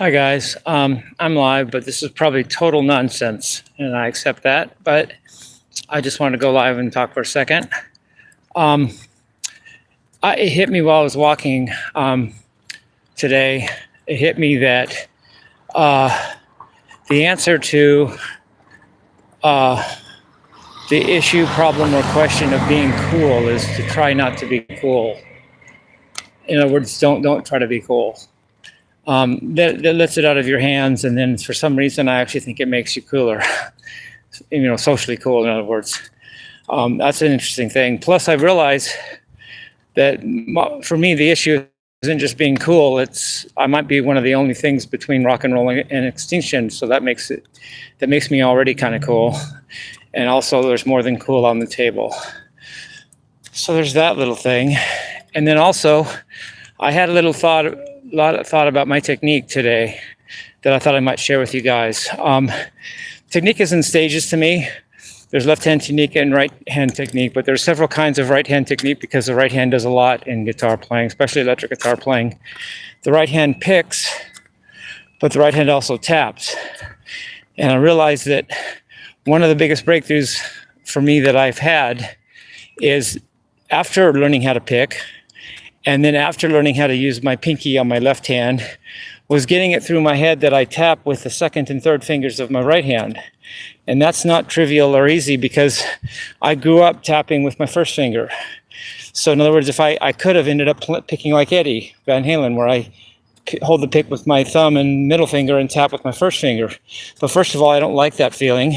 Hi guys, I'm live, but this is probably total nonsense, and I accept that. But I just wanted to go live and talk for a second. It hit me while I was walking today. It hit me that the answer to the issue, problem, or question of being cool is to try not to be cool. In other words, don't try to be cool. That lets it out of your hands, and then for some reason I actually think it makes you cooler. Socially cool, in other words. That's an interesting thing. Plus, I realize that for me the issue isn't just being cool. I might be one of the only things between rock and roll and extinction, so that makes me already kind of cool. And also, there's more than cool on the table. So there's that little thing. And then also, I had a lot of thought about my technique today that I thought I might share with you guys. Technique is in stages to me. There's left hand technique and right hand technique, but there's several kinds of right hand technique because the right hand does a lot in guitar playing, especially electric guitar playing. The right hand picks, but the right hand also taps. And I realized that one of the biggest breakthroughs for me that I've had is after learning how to pick, and then after learning how to use my pinky on my left hand, was getting it through my head that I tap with the second and third fingers of my right hand. And that's not trivial or easy because I grew up tapping with my first finger. So in other words, if I could have ended up picking like Eddie Van Halen, where I hold the pick with my thumb and middle finger and tap with my first finger. But first of all, I don't like that feeling.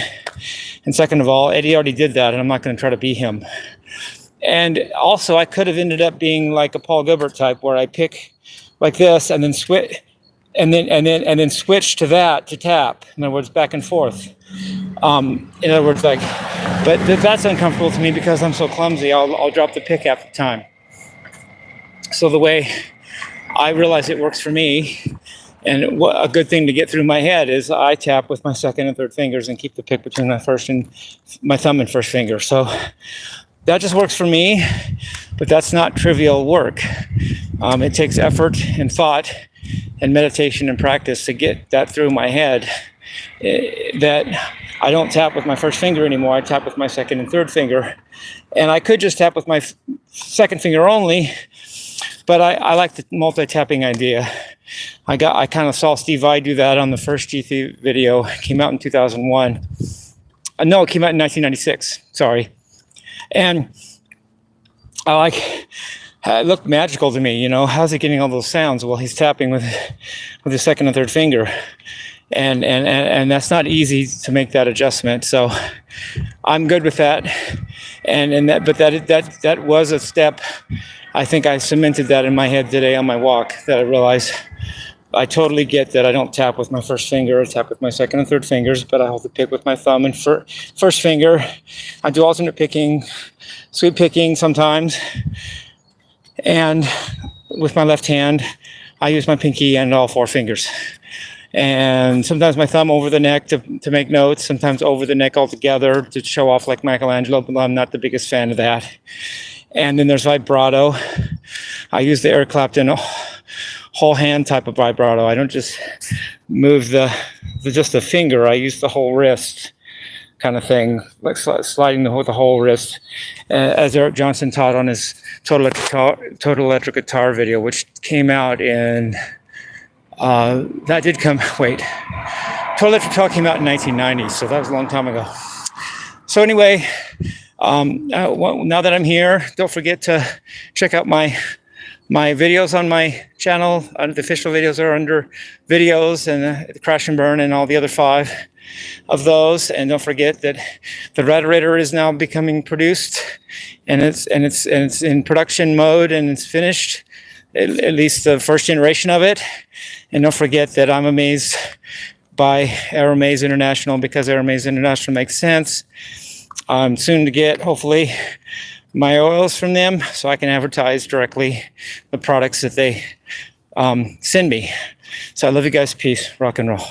And second of all, Eddie already did that, and I'm not going to try to be him. And also, I could have ended up being like a Paul Gilbert type, where I pick like this and then switch, and then switch to that to tap. In other words, back and forth. In other words, but that's uncomfortable to me because I'm so clumsy. I'll drop the pick half the time. So the way I realize it works for me, and a good thing to get through my head is I tap with my second and third fingers and keep the pick between my thumb and first finger. So that just works for me, but that's not trivial work. It takes effort and thought and meditation and practice to get that through my head, that I don't tap with my first finger anymore. I tap with my second and third finger. And I could just tap with my second finger only, but I like the multi-tapping idea. I kind of saw Steve Vai do that on the first GT video. It came out in 2001. No, it came out in 1996. Sorry. And it looked magical to me, how's he getting all those sounds? Well, he's tapping with his second and third finger. And that's not easy to make that adjustment. So I'm good with that. But that was a step. I think I cemented that in my head today on my walk, that I realized I totally get that I don't tap with my first finger. I tap with my second and third fingers, but I hold the pick with my thumb and first finger. I do alternate picking, sweep picking sometimes. And with my left hand, I use my pinky and all four fingers. And sometimes my thumb over the neck to make notes, sometimes over the neck altogether to show off like Michelangelo, but I'm not the biggest fan of that. And then there's vibrato. I use the Eric Clapton whole hand type of vibrato. I don't just move just the finger. I use the whole wrist kind of thing, like sliding the whole wrist, as Eric Johnson taught on his Total Electric Guitar video, which came out in Total Electric Guitar came out in 1990, so that was a long time ago. So anyway, now that I'm here, don't forget to check out my videos on my channel. The official videos are under videos, and the Crash and Burn and all the other 5 of those. And don't forget that the Radarator is now becoming produced, and it's in production mode, and it's finished, at least the first generation of it. And don't forget that I'm amazed by Aeromaze International, because Aeromaze International makes sense. I'm soon to get, hopefully, my oils from them so I can advertise directly the products that they send me. So I love you guys. Peace. Rock and roll.